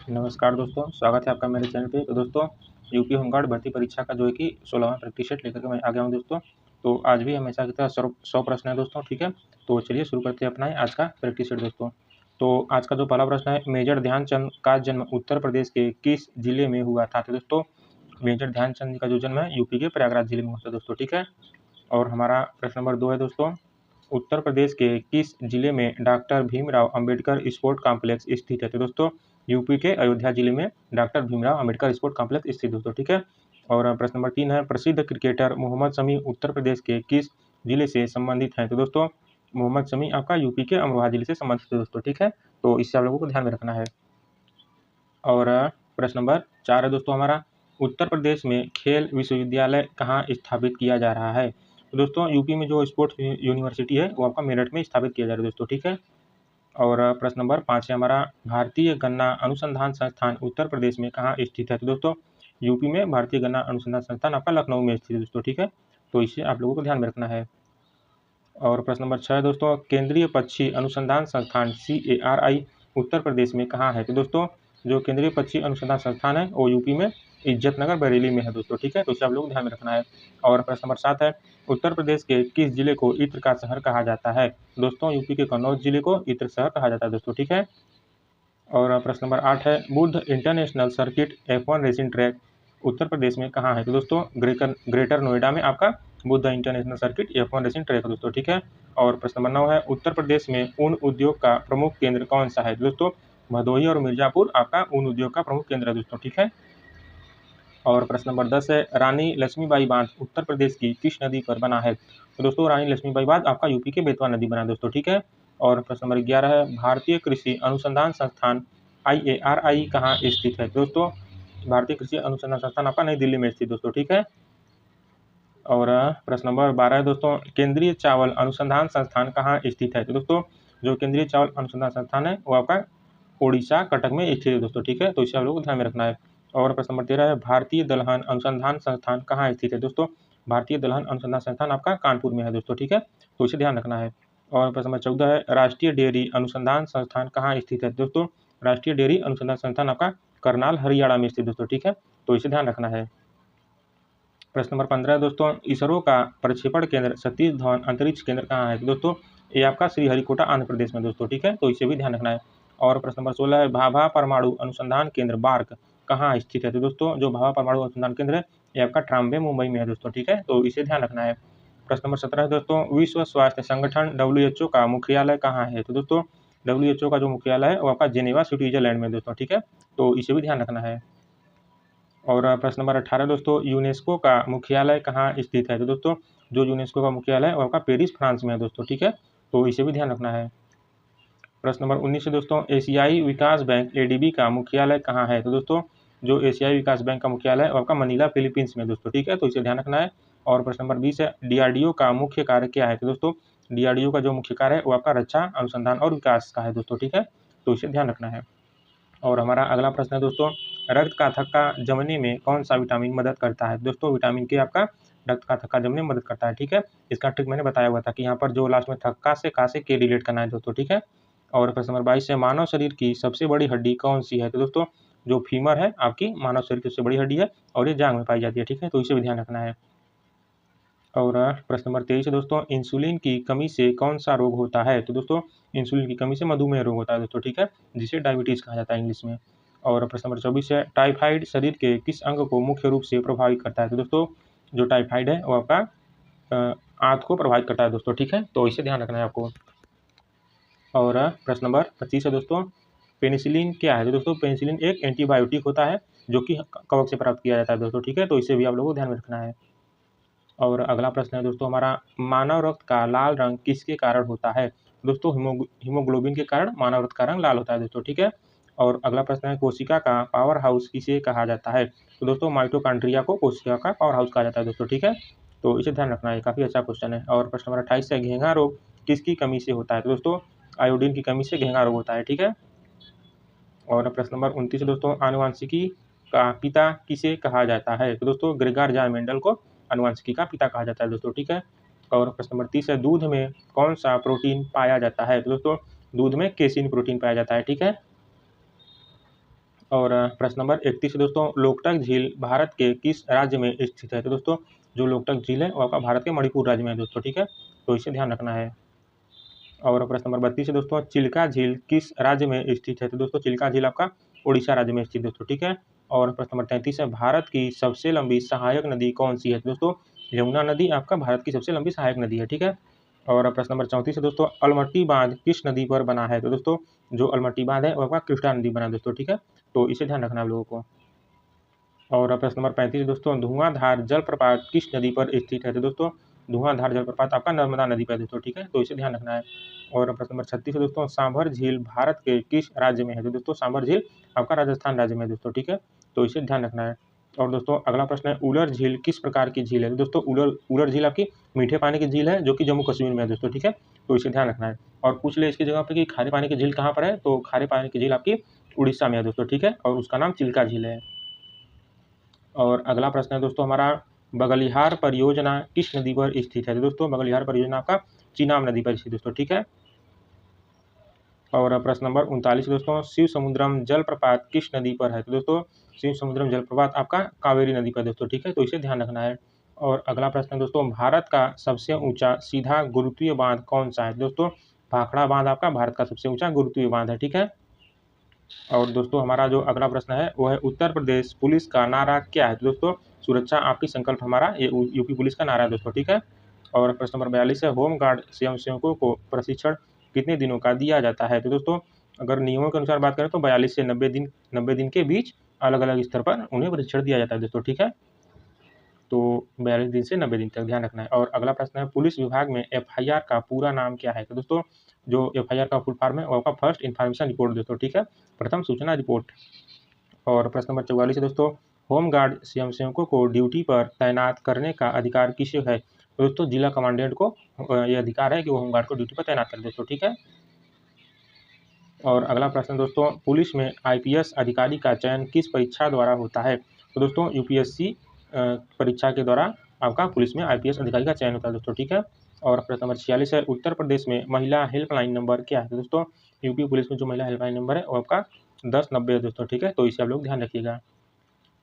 नमस्कार दोस्तों, स्वागत है आपका मेरे चैनल पे। तो दोस्तों, यूपी होमगार्ड भर्ती परीक्षा का जो है कि 16वां प्रैक्टिस सेट लेकर के मैं आ गया हूँ दोस्तों। तो आज भी हमेशा की तरह 100 प्रश्न है दोस्तों, ठीक है। तो चलिए शुरू करते हैं अपना आज का प्रैक्टिस सेट दोस्तों। तो आज का जो पहला प्रश्न है, मेजर ध्यानचंद का जन्म उत्तर प्रदेश के किस जिले में हुआ था? तो दोस्तों, मेजर ध्यानचंद का जो जन्म है यूपी के प्रयागराज जिले में हुआ था दोस्तों, ठीक है। और हमारा प्रश्न नंबर 2 है दोस्तों, उत्तर प्रदेश के किस जिले में doctor Bhimrao Ambedkar sport complex स्थित है? तो दोस्तों, यूपी के अयोध्या जिले में doctor Bhimrao Ambedkar sport complex स्थित दोस्तों, ठीक है। और प्रश्न नंबर 3 है, प्रसिद्ध क्रिकेटर मोहम्मद शमी उत्तर प्रदेश के किस जिले से संबंधित हैं? तो दोस्तों, मोहम्मद शमी आपका यूपी के अमरोहा जिले से संबंधित है दोस्तों, ठीक है। तो इससे आप लोगों को ध्यान में रखना है। और प्रश्न नंबर 4 है दोस्तों हमारा, उत्तर प्रदेश में खेल विश्वविद्यालय कहाँ स्थापित किया जा रहा है? तो दोस्तों, यूपी में जो स्पोर्ट्स यूनिवर्सिटी है वो आपका मेरठ में स्थापित किया जा रहा है दोस्तों, ठीक है। और प्रश्न नंबर 5 है हमारा, भारतीय गन्ना अनुसंधान संस्थान उत्तर प्रदेश में कहाँ स्थित है? तो दोस्तों, यूपी में भारतीय गन्ना अनुसंधान संस्थान आपका लखनऊ में स्थित है दोस्तों, ठीक है। तो इसे आप लोगों को ध्यान में रखना है। और प्रश्न नंबर 6 है दोस्तों, केंद्रीय पक्षी अनुसंधान संस्थान CARI उत्तर प्रदेश में कहाँ है? तो दोस्तों, जो केंद्रीय पक्षी अनुसंधान संस्थान है वो यूपी में इज्जतनगर बरेली में है दोस्तों, ठीक है। तो इसे आप लोग ध्यान में रखना है। और प्रश्न नंबर 7 है, उत्तर प्रदेश के किस जिले को इत्र का शहर कहा जाता है? दोस्तों, यूपी के कन्नौज जिले को इत्र शहर कहा जाता है दोस्तों, ठीक है। और प्रश्न नंबर 8 है, Buddh international circuit F1 racing track Uttar Pradesh में कहाँ है? तो दोस्तों, ग्रेटर नोएडा में आपका Buddh international circuit F1 racing track है दोस्तों, ठीक है। और प्रश्न नंबर 9 है, उत्तर प्रदेश में ऊन उद्योग का प्रमुख केंद्र कौन सा है? दोस्तों, भदोही और मिर्जापुर आपका ऊन उद्योग का प्रमुख केंद्र है दोस्तों, ठीक है। और प्रश्न नंबर 10 है, रानी लक्ष्मीबाई बांध उत्तर प्रदेश की किस नदी पर बना है? तो दोस्तों, रानी लक्ष्मीबाई बांध आपका यूपी के बेतवा नदी बना है दोस्तों, ठीक है। और प्रश्न नंबर 11 है, भारतीय कृषि अनुसंधान संस्थान IARI कहाँ स्थित है? दोस्तों, भारतीय कृषि अनुसंधान संस्थान आपका नई दिल्ली में स्थित दोस्तों, ठीक है। और प्रश्न नंबर 12 है दोस्तों, केंद्रीय चावल अनुसंधान संस्थान कहाँ स्थित है? तो दोस्तों, जो केंद्रीय चावल अनुसंधान संस्थान है वो आपका ओडिशा कटक में स्थित है दोस्तों, ठीक है। तो इसे आप लोगों को ध्यान में रखना है। और प्रश्न नंबर 13 है, भारतीय दलहन अनुसंधान संस्थान कहाँ स्थित है? दोस्तों, भारतीय दलहन अनुसंधान संस्थान आपका कानपुर में है दोस्तों, ठीक है। तो इसे ध्यान रखना है। और प्रश्न नंबर 14 है, राष्ट्रीय डेयरी अनुसंधान संस्थान कहाँ स्थित है? दोस्तों, राष्ट्रीय डेयरी अनुसंधान संस्थान आपका करनाल हरियाणा में स्थित दोस्तों, ठीक है। तो इसे ध्यान रखना है। प्रश्न नंबर 15 दोस्तों, इसरो का प्रक्षेपण केंद्र सतीश धवन अंतरिक्ष केंद्र कहाँ है? तो दोस्तों, ये आपका श्रीहरिकोटा आंध्र प्रदेश में दोस्तों, ठीक है। तो इसे भी ध्यान रखना है। और प्रश्न नंबर 16 है, भाभा परमाणु अनुसंधान केंद्र बार्क कहाँ स्थित है? तो दोस्तों, जो भाभा परमाणु अनुसंधान केंद्र है ये आपका ट्राम्बे मुंबई में है दोस्तों, ठीक है। तो इसे ध्यान रखना है। प्रश्न नंबर 17 है दोस्तों, विश्व स्वास्थ्य संगठन WHO का मुख्यालय कहाँ है? तो दोस्तों, WHO का जो मुख्यालय है वो आपका जेनेवा स्विट्जरलैंड में दोस्तों, ठीक है। तो इसे भी ध्यान रखना है। और प्रश्न नंबर 18 दोस्तों, यूनेस्को का मुख्यालय कहाँ स्थित है? तो दोस्तों, जो यूनेस्को का मुख्यालय है वो आपका पेरिस फ्रांस में है दोस्तों, ठीक है। तो इसे भी ध्यान रखना है। प्रश्न नंबर 19 है दोस्तों, एशियाई विकास बैंक ADB का मुख्यालय कहाँ है? तो दोस्तों, जो एशियाई विकास बैंक का मुख्यालय है वो आपका मनीला फिलीपींस में दोस्तों, ठीक है। तो इसे ध्यान रखना है। और प्रश्न नंबर 20 है, DRDO का मुख्य कार्य क्या है? तो दोस्तों, DRDO का जो मुख्य कार्य है वो आपका रक्षा अनुसंधान और विकास का है दोस्तों, ठीक है। तो इसे ध्यान रखना है। और हमारा अगला प्रश्न है दोस्तों, रक्त का थक्का जमने में कौन सा विटामिन मदद करता है? दोस्तों, विटामिन के आपका रक्त का थक्का जमने में मदद करता है, ठीक है। इसका ट्रिक मैंने बताया हुआ था कि यहाँ पर जो लास्ट में थक्का से का से के रिलेट करना है दोस्तों, ठीक है। और प्रश्न नंबर 22 है, मानव शरीर की सबसे बड़ी हड्डी कौन सी है? तो दोस्तों, जो फीमर है आपकी मानव शरीर की सबसे बड़ी हड्डी है और ये जांघ में पाई जाती है, ठीक है। तो इसे भी ध्यान रखना है। और प्रश्न नंबर 23 है दोस्तों, इंसुलिन की कमी से कौन सा रोग होता है? तो दोस्तों, इंसुलिन की कमी से मधुमेह रोग होता है दोस्तों, ठीक है, जिसे डायबिटीज कहा जाता है इंग्लिश में। और प्रश्न नंबर 24 है, टाइफाइड शरीर के किस अंग को मुख्य रूप से प्रभावित करता है? तो दोस्तों, जो टाइफाइड है वो आपका आंत को प्रभावित करता है दोस्तों, ठीक है। तो इसे ध्यान रखना है आपको। और प्रश्न नंबर 25 है दोस्तों, पेनिसिलिन क्या है? तो दोस्तों, पेनिसिलिन एक एंटीबायोटिक होता है जो कि कवक से प्राप्त किया जाता है दोस्तों, ठीक है। तो इसे भी आप लोगों को ध्यान में रखना है। और अगला प्रश्न है दोस्तों हमारा, मानव रक्त का लाल रंग किसके कारण होता है? दोस्तों, हीमोग्लोबिन के कारण मानव रक्त का रंग लाल होता है दोस्तों, ठीक है। और अगला प्रश्न है, कोशिका का पावर हाउस किसे कहा जाता है? तो दोस्तों, माइटोकॉन्ड्रिया को कोशिका का पावर हाउस कहा जाता है दोस्तों, ठीक है। तो इसे ध्यान रखना है, काफ़ी अच्छा क्वेश्चन है। और प्रश्न नंबर 28 है, घेंघा रोग किसकी कमी से होता है? तो दोस्तों, आयोडीन की कमी से घेंघा रोग होता है, ठीक है। और प्रश्न नंबर 29 है दोस्तों, आनुवंशिकी का पिता किसे कहा जाता है? तो दोस्तों, ग्रेगर जार्ज मेंडल को आनुवंशिकी का पिता कहा जाता है दोस्तों, ठीक है। और प्रश्न नंबर 30 है, दूध में कौन सा प्रोटीन पाया जाता है? तो दोस्तों, दूध में केसिन प्रोटीन पाया जाता है, ठीक है। और प्रश्न नंबर 31 दोस्तों, लोकटक झील भारत के किस राज्य में स्थित है? तो दोस्तों जो लोकटक झील है वो आपका भारत के मणिपुर राज्य में है दोस्तों, ठीक है, तो इसे ध्यान रखना है। और प्रश्न नंबर 32 है दोस्तों, चिल्का झील किस राज्य में स्थित है? तो दोस्तों चिल्का झील आपका उड़ीसा राज्य में स्थित दोस्तों, ठीक है। और प्रश्न नंबर 33 है, भारत की सबसे लंबी सहायक नदी कौन सी है? तो दोस्तों यमुना नदी आपका भारत की सबसे लंबी सहायक नदी है, ठीक है। और प्रश्न नंबर 34 है दोस्तों, अलमट्टी बांध किस नदी पर बना है? तो दोस्तों जो अलमट्टी बांध है वो आपका कृष्णा नदी बना है दोस्तों, ठीक है, तो इसे ध्यान रखना है आप लोगों को। और प्रश्न नंबर 35 दोस्तों, धुआंधार जलप्रपात किस नदी पर स्थित है? तो दोस्तों धुआंधार जलप्रपात आपका नर्मदा नदी पर दोस्तों, ठीक है, तो इसे ध्यान रखना है। और प्रश्न नंबर 36 दोस्तों, सांभर झील भारत के किस राज्य में है? तो दोस्तों सांभर झील आपका राजस्थान राज्य में है दोस्तों, ठीक है, तो इसे ध्यान रखना है। और दोस्तों अगला प्रश्न है, उलर झील किस प्रकार की झील है? तो दोस्तों उलर झील आपकी मीठे पानी की झील है जो कि जम्मू कश्मीर में है दोस्तों, ठीक है, तो इसे ध्यान रखना है। और पूछ ले इसकी जगह पे कि खारे पानी की झील कहाँ पर है, तो खारे पानी की झील आपकी उड़ीसा में है दोस्तों, ठीक है, और उसका नाम चिल्का झील है। और अगला प्रश्न है दोस्तों हमारा, बगलिहार परियोजना किस नदी पर स्थित है? तो दोस्तों बगलिहार परियोजना आपका चिनाब नदी पर स्थित दोस्तों, ठीक है। और प्रश्न नंबर 39 दोस्तों, शिव समुद्रम जलप्रपात किस नदी पर है? तो दोस्तों शिव समुद्रम जलप्रपात आपका कावेरी नदी पर दोस्तों, ठीक है, तो इसे ध्यान रखना है। और अगला प्रश्न है दोस्तों, भारत का सबसे ऊंचा सीधा गुरुत्वीय बांध कौन सा है? दोस्तों भाखड़ा बांध आपका भारत का सबसे ऊंचा गुरुत्वीय बांध है, ठीक है। और दोस्तों हमारा जो अगला प्रश्न है वो है, उत्तर प्रदेश पुलिस का नारा क्या है? तो दोस्तों सुरक्षा आपकी संकल्प हमारा ये यूपी पुलिस का नारा है दोस्तों, ठीक है। और प्रश्न नंबर 42 है, होमगार्ड स्वयंसेवकों को प्रशिक्षण कितने दिनों का दिया जाता है? तो दोस्तों अगर नियमों के अनुसार बात करें तो 42 से 90 दिन के बीच अलग अलग स्तर पर उन्हें प्रशिक्षण दिया जाता है दोस्तों, ठीक है, तो 42 दिन से 90 दिन तक ध्यान रखना है। और अगला प्रश्न है, पुलिस विभाग में एफआईआर का पूरा नाम क्या है? तो दोस्तों जो एफआईआर का फुल फॉर्म है वो आपका फर्स्ट इन्फॉर्मेशन रिपोर्ट दोस्तों, ठीक है, प्रथम सूचना रिपोर्ट। और प्रश्न नंबर 44 है दोस्तों, होमगार्ड स्वयंसेवकों को ड्यूटी पर तैनात करने का अधिकार किसे है? तो दोस्तों जिला कमांडेंट को यह अधिकार है कि वो होमगार्ड को ड्यूटी पर तैनात करे दोस्तों, ठीक है। और अगला प्रश्न दोस्तों, पुलिस में आईपीएस अधिकारी का चयन किस परीक्षा द्वारा होता है? तो दोस्तों यूपीएससी परीक्षा के द्वारा आपका पुलिस में आईपीएस अधिकारी का चयन होता है दोस्तों, ठीक है। और प्रश्न नंबर 46 है, उत्तर प्रदेश में महिला हेल्पलाइन नंबर क्या है? तो दोस्तों यूपी पुलिस में जो महिला हेल्पलाइन नंबर है वो आपका 1090 है दोस्तों, ठीक है, तो इसे आप लोग ध्यान रखिएगा।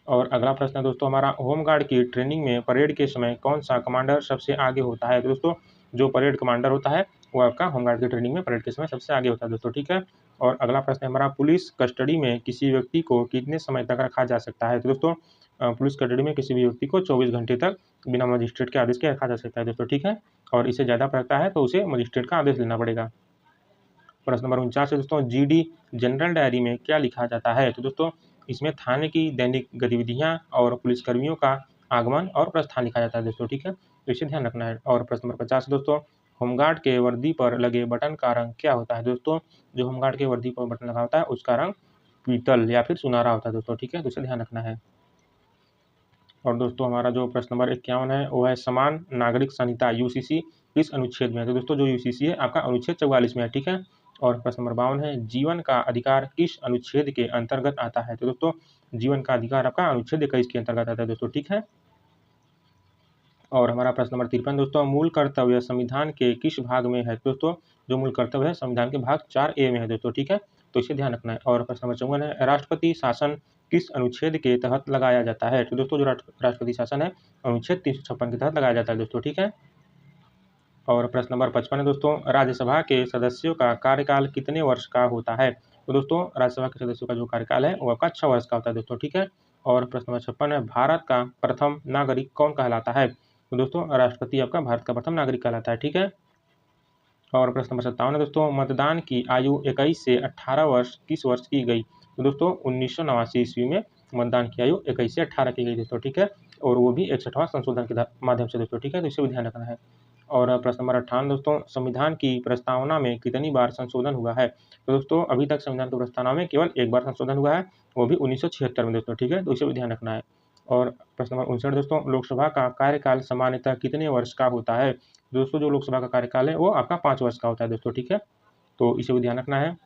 और अगला प्रश्न है दोस्तों हमारा, होमगार्ड की ट्रेनिंग में परेड के समय कौन सा कमांडर सबसे आगे होता है? तो दोस्तों जो परेड कमांडर होता है वो आपका होमगार्ड की ट्रेनिंग में परेड के समय सबसे आगे होता है दोस्तों, ठीक है। और अगला प्रश्न है हमारा, पुलिस कस्टडी में किसी व्यक्ति को कितने समय तक रखा जा सकता है? तो दोस्तों पुलिस कस्टडी में किसी भी व्यक्ति को 24 घंटे तक बिना मजिस्ट्रेट के आदेश के रखा जा सकता है दोस्तों, ठीक है, और इससे ज़्यादा रखता है तो उसे मजिस्ट्रेट का आदेश लेना पड़ेगा। प्रश्न नंबर 49 है दोस्तों, जीडी जनरल डायरी में क्या लिखा जाता है? तो दोस्तों इसमें थाने की दैनिक गतिविधियां और पुलिसकर्मियों का आगमन और प्रस्थान लिखा जाता है दोस्तों, ठीक है, तो इसे ध्यान रखना है। और प्रश्न नंबर 50 दोस्तों, होमगार्ड के वर्दी पर लगे बटन का रंग क्या होता है? दोस्तों जो होमगार्ड के वर्दी पर बटन लगा होता है उसका रंग पीतल या फिर सुनहरा होता है दोस्तों, ठीक है, तो इसे ध्यान रखना है। और दोस्तों हमारा जो प्रश्न नंबर 51 है वो है, समान नागरिक संहिता यूसीसी किस अनुच्छेद में है? तो दोस्तों जो यूसीसी है आपका अनुच्छेद 44 में है, ठीक है। और प्रश्न नंबर 52 है, जीवन का अधिकार किस अनुच्छेद के अंतर्गत आता है? तो दोस्तों जीवन का अधिकार आपका अनुच्छेद 21 के अंतर्गत आता है दोस्तों, ठीक है। और हमारा प्रश्न नंबर 53 दोस्तों, मूल कर्तव्य संविधान के किस भाग में है? दोस्तों जो मूल कर्तव्य है संविधान के भाग 4A में है दोस्तों, ठीक है, तो इसे ध्यान रखना है। और प्रश्न नंबर 54 है, राष्ट्रपति शासन किस अनुच्छेद के तहत लगाया जाता है? तो दोस्तों जो राष्ट्रपति शासन है अनुच्छेद 356 के तहत लगाया जाता है दोस्तों, ठीक है। और प्रश्न नंबर 55 है दोस्तों, राज्यसभा के सदस्यों का कार्यकाल कितने वर्ष का होता है? तो दोस्तों राज्यसभा के सदस्यों का जो कार्यकाल है वो आपका 6 वर्ष का होता है दोस्तों, ठीक है। और प्रश्न नंबर 56 है, भारत का प्रथम नागरिक कौन कहलाता है? तो दोस्तों राष्ट्रपति आपका भारत का प्रथम नागरिक कहलाता है, ठीक है। और प्रश्न नंबर 57 है दोस्तों, मतदान की आयु 21 से 18 वर्ष किस वर्ष की गई? तो दोस्तों 1989 ईस्वी में मतदान की आयु 21 से 18 की गई दोस्तों, ठीक है, और वो भी 61वां संशोधन के माध्यम से दोस्तों, ठीक है, तो इसे भी ध्यान रखना है। और प्रश्न नंबर 58 दोस्तों, संविधान की प्रस्तावना में कितनी बार संशोधन हुआ है? तो दोस्तों अभी तक संविधान की प्रस्तावना में केवल एक बार संशोधन हुआ है, वो भी 1976 में दोस्तों, ठीक है, तो इसे भी ध्यान रखना है। और प्रश्न नंबर 59 दोस्तों, लोकसभा का कार्यकाल सामान्यतः कितने वर्ष का होता है? दोस्तों जो लोकसभा का कार्यकाल है वो आपका 5 वर्ष का होता है दोस्तों, ठीक है, तो इसे भी ध्यान रखना है।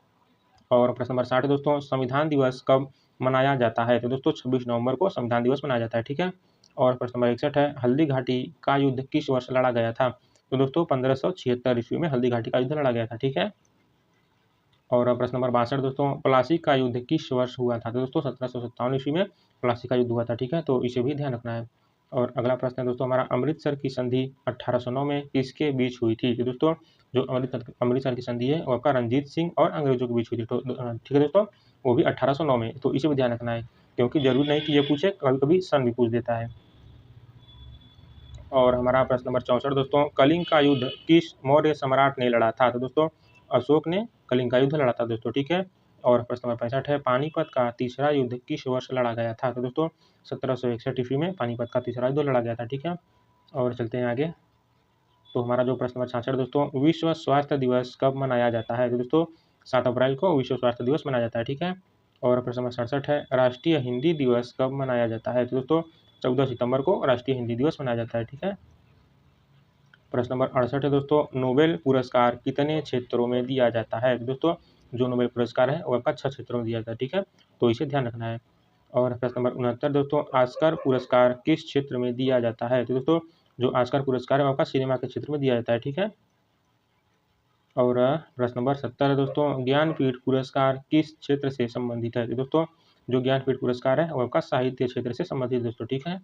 और प्रश्न नंबर 60 दोस्तों, संविधान दिवस कब मनाया जाता है? तो दोस्तों 26 नवंबर को संविधान दिवस मनाया जाता है, ठीक है। और प्रश्न नंबर 61 है, हल्दी घाटी का युद्ध किस वर्ष लड़ा गया था? तो दोस्तों 1576 ईस्वी में हल्दी घाटी का युद्ध लड़ा गया था, ठीक है। और प्रश्न नंबर 62 दोस्तों, प्लासी का युद्ध किस वर्ष हुआ था? तो दोस्तों 1757 ईस्वी में प्लासी का युद्ध हुआ था, ठीक है, तो इसे भी ध्यान रखना है। और अगला प्रश्न है दोस्तों हमारा, अमृतसर की संधि 1809 में किसके बीच हुई थी? तो दोस्तों जो अमृतसर की संधि है वो आपका रणजीत सिंह और अंग्रेजों के बीच हुई थी, तो ठीक है दोस्तों, वो भी 1809 में, तो इसे भी ध्यान रखना है, क्योंकि जरूरी नहीं कि ये पूछे, कभी कभी सन भी पूछ देता है। और हमारा प्रश्न नंबर 64 दोस्तों, कलिंग का युद्ध किस मौर्य सम्राट ने लड़ा था? तो दोस्तों अशोक ने कलिंग का युद्ध लड़ा था दोस्तों, ठीक है। और प्रश्न नंबर 65 है, पानीपत का तीसरा युद्ध किस वर्ष लड़ा गया था? तो दोस्तों 1761 ईस्वी में पानीपत का तीसरा युद्ध लड़ा गया था, ठीक है। और चलते हैं आगे। तो हमारा जो प्रश्न नंबर 66 दोस्तों, विश्व स्वास्थ्य दिवस कब मनाया जाता है? तो दोस्तों 7 अप्रैल को विश्व स्वास्थ्य दिवस मनाया जाता है, ठीक है। और प्रश्न नंबर 67 है, राष्ट्रीय हिंदी दिवस कब मनाया जाता है? तो दोस्तों 14 सितंबर को राष्ट्रीय हिंदी दिवस मनाया जाता है, ठीक है। प्रश्न नंबर 68 है दोस्तों, नोबेल पुरस्कार कितने क्षेत्रों में दिया जाता है? दोस्तों जो नोबेल पुरस्कार है वो आपका 6 क्षेत्रों में दिया जाता है, ठीक है, तो इसे ध्यान रखना है। और प्रश्न नंबर 69 दोस्तों, ऑस्कर पुरस्कार किस क्षेत्र में दिया जाता है? तो दोस्तों जो ऑस्कर पुरस्कार है वो आपका सिनेमा के क्षेत्र में दिया जाता है, ठीक है। और प्रश्न नंबर 70 है दोस्तों, ज्ञानपीठ पुरस्कार किस क्षेत्र से संबंधित है? तो दोस्तों जो ज्ञानपीठ पुरस्कार है वो आपका साहित्य क्षेत्र से संबंधित दोस्तों, ठीक है।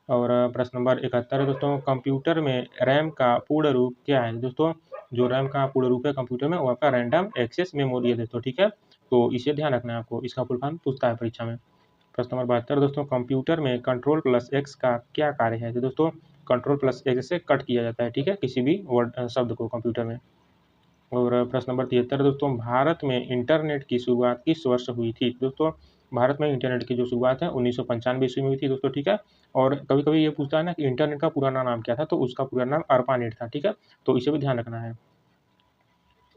और प्रश्न नंबर 71 है दोस्तों, कंप्यूटर में रैम का पूर्ण रूप क्या है? दोस्तों जो रैम का पूर्ण रूप है कंप्यूटर में वो आपका रैंडम एक्सेस मेमोरी है दोस्तों, ठीक है, तो इसे ध्यान रखना है आपको, इसका फुल फॉर्म पूछता है परीक्षा में। प्रश्न नंबर 72 दोस्तों, कंप्यूटर में कंट्रोल प्लस एक्स का क्या कार्य है? तो दोस्तों कंट्रोल प्लस एक्स से कट किया जाता है, ठीक है, किसी भी वर्ड शब्द को कंप्यूटर में। और प्रश्न नंबर 73 दोस्तों, भारत में इंटरनेट की शुरुआत किस वर्ष हुई थी? दोस्तों भारत में इंटरनेट की जो शुरुआत है 1995 ईस्वी में हुई थी दोस्तों, ठीक है। और कभी कभी ये पूछता है ना कि इंटरनेट का पुराना नाम क्या था, तो उसका पूरा नाम अर्पानेट था, ठीक है, तो इसे भी ध्यान रखना है।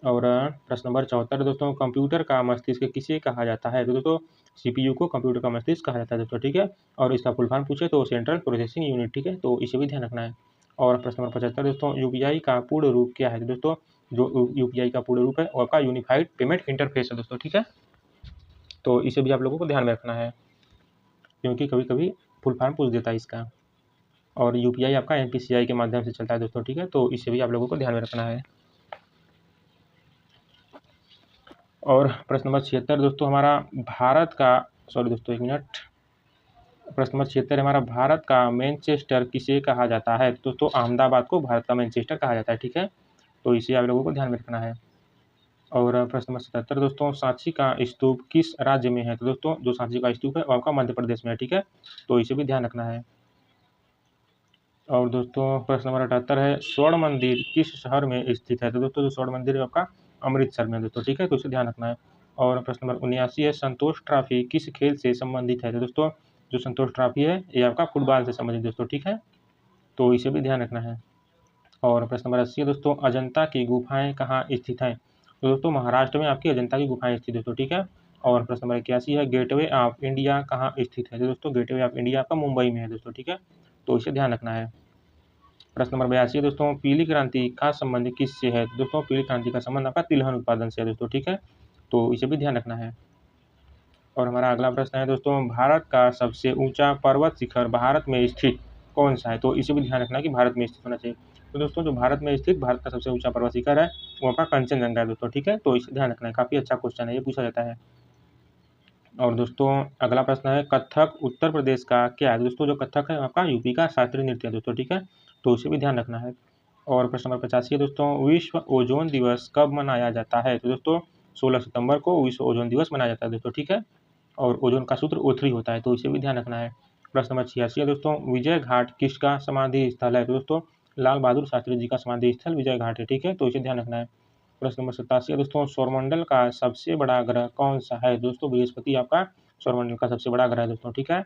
और प्रश्न नंबर 74 दोस्तों, कंप्यूटर का मस्तिष्क किसे कहा जाता है? तो दोस्तों सीपीयू को कंप्यूटर का मस्तिष्क कहा जाता है दोस्तों, ठीक है। और इसका फुल फॉर्म पूछे तो सेंट्रल प्रोसेसिंग यूनिट, ठीक है, तो इसे भी ध्यान रखना है। और प्रश्न नंबर 75 दोस्तों, यूपीआई का पूर्ण रूप क्या है? तो दोस्तों जो यूपीआई का पूर्ण रूप है वो आपका यूनिफाइड पेमेंट इंटरफेस है दोस्तों, ठीक है, तो इसे भी आप लोगों को ध्यान में रखना है, क्योंकि कभी कभी फुल फॉर्म पूछ देता है इसका। और यूपीआई आपका एनपीसीआई के माध्यम से चलता है दोस्तों, ठीक है, तो इसे भी आप लोगों को ध्यान में रखना है। और प्रश्न नंबर 76 दोस्तों हमारा, भारत का सॉरी दोस्तों एक मिनट, प्रश्न नंबर 76 हमारा, भारत का मैनचेस्टर किसे कहा जाता है? दोस्तों अहमदाबाद को भारत का मैनचेस्टर कहा जाता है, ठीक है, तो इसे आप लोगों को ध्यान में रखना है। और प्रश्न नंबर 77 दोस्तों, सांची का स्तूप किस राज्य में है? तो दोस्तों जो सांची का स्तूप है वो आपका मध्य प्रदेश में है, ठीक है, तो इसे भी ध्यान रखना है। और दोस्तों प्रश्न नंबर 78 है, स्वर्ण मंदिर किस शहर में स्थित है? तो दोस्तों जो स्वर्ण मंदिर है आपका अमृतसर में दोस्तों, ठीक है, तो इसे ध्यान रखना है। और प्रश्न नंबर 79 है, संतोष ट्रॉफी किस खेल से संबंधित है? तो दोस्तों जो संतोष ट्रॉफी है ये आपका फुटबॉल से संबंधित दोस्तों, ठीक है, तो इसे भी ध्यान रखना है। और प्रश्न नंबर 80 है दोस्तों, अजंता की गुफाएं कहाँ स्थित हैं? तो दोस्तों महाराष्ट्र में आपकी अजंता की गुफाएं स्थित दोस्तों, ठीक है। और प्रश्न नंबर 81 है, गेटवे ऑफ इंडिया कहाँ स्थित है? तो दोस्तों गेटवे ऑफ इंडिया आपका मुंबई में है दोस्तों, ठीक है, तो इसे ध्यान रखना है। प्रश्न नंबर 82 है दोस्तों, पीली क्रांति का संबंध किससे है? दोस्तों पीली क्रांति का संबंध आपका तिलहन उत्पादन से है दोस्तों, ठीक है, तो इसे भी ध्यान रखना है। और हमारा अगला प्रश्न है दोस्तों, भारत का सबसे ऊंचा पर्वत शिखर भारत में स्थित कौन सा है? तो इसे भी ध्यान रखना है कि भारत में स्थित होना चाहिए। तो दोस्तों जो भारत में स्थित भारत का सबसे ऊंचा पर्वत शिखर है वो आपका कंचनजंगा है दोस्तों, ठीक है, तो इसे ध्यान रखना है, काफी अच्छा क्वेश्चन है, ये पूछा जाता है। और दोस्तों अगला प्रश्न है, कथक उत्तर प्रदेश का क्या है? दोस्तों जो कथक है आपका यूपी का शास्त्रीय नृत्य है दोस्तों, ठीक है, तो उसे भी ध्यान रखना है। और प्रश्न नंबर 85 है दोस्तों, विश्व ओजोन दिवस कब मनाया जाता है? तो दोस्तों 16 सितंबर को विश्व ओजोन दिवस मनाया जाता है दोस्तों, ठीक है, और ओजोन का सूत्र O3 होता है, तो इसे भी ध्यान रखना है। प्रश्न नंबर 86 है दोस्तों, विजय घाट किसका समाधि स्थल है? तो दोस्तों लाल बहादुर शास्त्री जी का समाधि स्थल विजय घाट है, ठीक है, तो इसे ध्यान रखना है। प्रश्न नंबर 87 है दोस्तों, सौरमंडल का सबसे बड़ा ग्रह कौन सा है? दोस्तों बृहस्पति आपका सौरमंडल का सबसे बड़ा ग्रह है दोस्तों, ठीक है।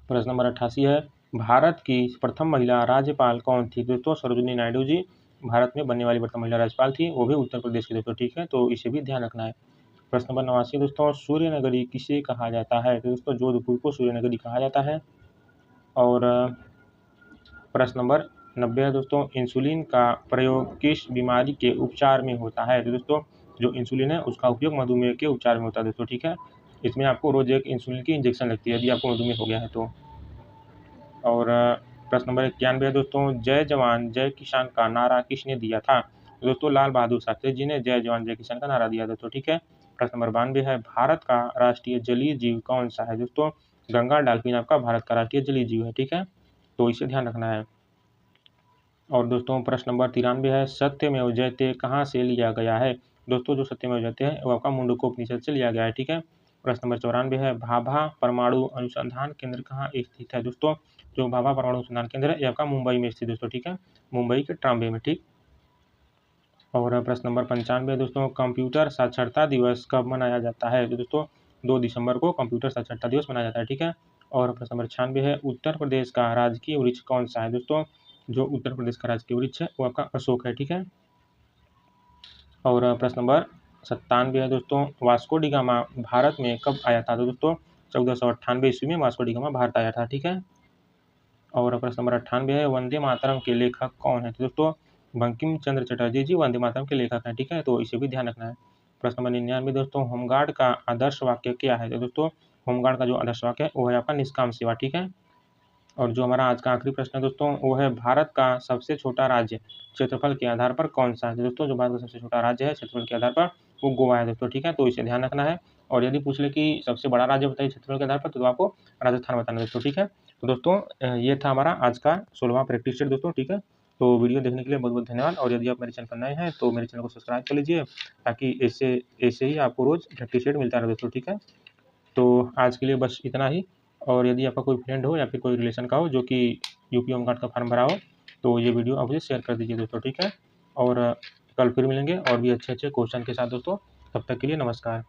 प्रश्न नंबर 88 है, भारत की प्रथम महिला राज्यपाल कौन थी? दोस्तों सरोजिनी नायडू जी भारत में बनने वाली प्रथम महिला राज्यपाल थी, वो भी उत्तर प्रदेश की दोस्तों, ठीक है, तो इसे भी ध्यान रखना है। प्रश्न नंबर 89 दोस्तों, सूर्य नगरी किसे कहा जाता है? तो दोस्तों जोधपुर को सूर्य नगरी कहा जाता है। और प्रश्न नंबर 90 है दोस्तों, इंसुलिन का प्रयोग किस बीमारी के उपचार में होता है? तो दोस्तों जो इंसुलिन है उसका उपयोग मधुमेह के उपचार में होता है दोस्तों, ठीक है, इसमें आपको रोज एक इंसुलिन की इंजेक्शन लगती है यदि आपको मधुमेह हो गया है तो। और प्रश्न नंबर 91 है दोस्तों, जय जवान जय किसान का नारा किसने दिया था? दोस्तों लाल बहादुर शास्त्री जी ने जय जवान जय किसान का नारा दिया दोस्तों, ठीक है। प्रश्न नंबर 92 है, भारत का राष्ट्रीय जलीय जीव कौन सा है दोस्तों? गंगा डॉल्फिन आपका भारत का राष्ट्रीय जलीय जीव है, ठीक है, तो इसे ध्यान रखना है। और दोस्तों प्रश्न नंबर 93 है, सत्यमेव जयते कहाँ से लिया गया है? दोस्तों जो सत्यमेव जयते हैं वो आपका मुंडकोपनिषद से लिया गया है, ठीक है। प्रश्न नंबर 94 है, भाभा परमाणु अनुसंधान केंद्र कहाँ स्थित है? दोस्तों जो भाभा परमाणु अनुसंधान केंद्र है ये आपका मुंबई में स्थित दोस्तों, ठीक है, मुंबई के ट्राम्बे में, ठीक। और प्रश्न नंबर 95 दोस्तों, कंप्यूटर साक्षरता दिवस कब मनाया जाता है? तो दोस्तों 2 दिसंबर को कंप्यूटर साक्षरता दिवस मनाया जाता है, ठीक है। और प्रश्न नंबर 96 है, उत्तर प्रदेश का राजकीय वृक्ष कौन सा है? दोस्तों जो उत्तर प्रदेश का राजकीय वृक्ष है वो आपका अशोक है, ठीक है। और प्रश्न नंबर 97 है दोस्तों, वास्को डी गामा भारत में कब आया था? तो दोस्तों 1498 ईस्वी में वास्को डी गामा भारत आया था, ठीक है। और प्रश्न नंबर 98 है, वंदे मातरम के लेखक कौन है? तो दोस्तों बंकिम चंद्र चटर्जी जी वंदे मातरम के लेखक हैं, ठीक है, तो इसे भी ध्यान रखना है। प्रश्न नंबर 99 दोस्तों, होमगार्ड का आदर्श वाक्य क्या है? तो दोस्तों होमगार्ड का जो आदर्श वाक्य है वो है आपका निष्काम सेवा, ठीक है। और जो हमारा आज का आखिरी प्रश्न है दोस्तों वो है, भारत का सबसे छोटा राज्य क्षेत्रफल के आधार पर कौन सा है? दोस्तों जो भारत का सबसे छोटा राज्य है क्षेत्रफल के आधार पर वो गोवा है दोस्तों, ठीक है, तो इसे ध्यान रखना है। और यदि पूछ ले कि सबसे बड़ा राज्य बताइए क्षेत्रफल के आधार पर, तो आपको राजस्थान बताना दोस्तों, ठीक है। तो दोस्तों ये था हमारा आज का 16वां प्रैक्टिस सेट दोस्तों, ठीक है। तो वीडियो देखने के लिए बहुत बहुत धन्यवाद। और यदि आप मेरे चैनल पर नए हैं तो मेरे चैनल को सब्सक्राइब कर लीजिए, ताकि ऐसे ही आपको रोज प्रैक्टिस सेट मिलता रहे दोस्तों, ठीक है। तो आज के लिए बस इतना ही। और यदि आपका कोई फ्रेंड हो या फिर कोई रिलेशन का हो जो कि यूपी होमगार्ड का फॉर्म भरा हो, तो ये वीडियो आप मुझे शेयर कर दीजिए दोस्तों, ठीक है। और कल फिर मिलेंगे और भी अच्छे अच्छे क्वेश्चन के साथ दोस्तों, तब तक के लिए नमस्कार।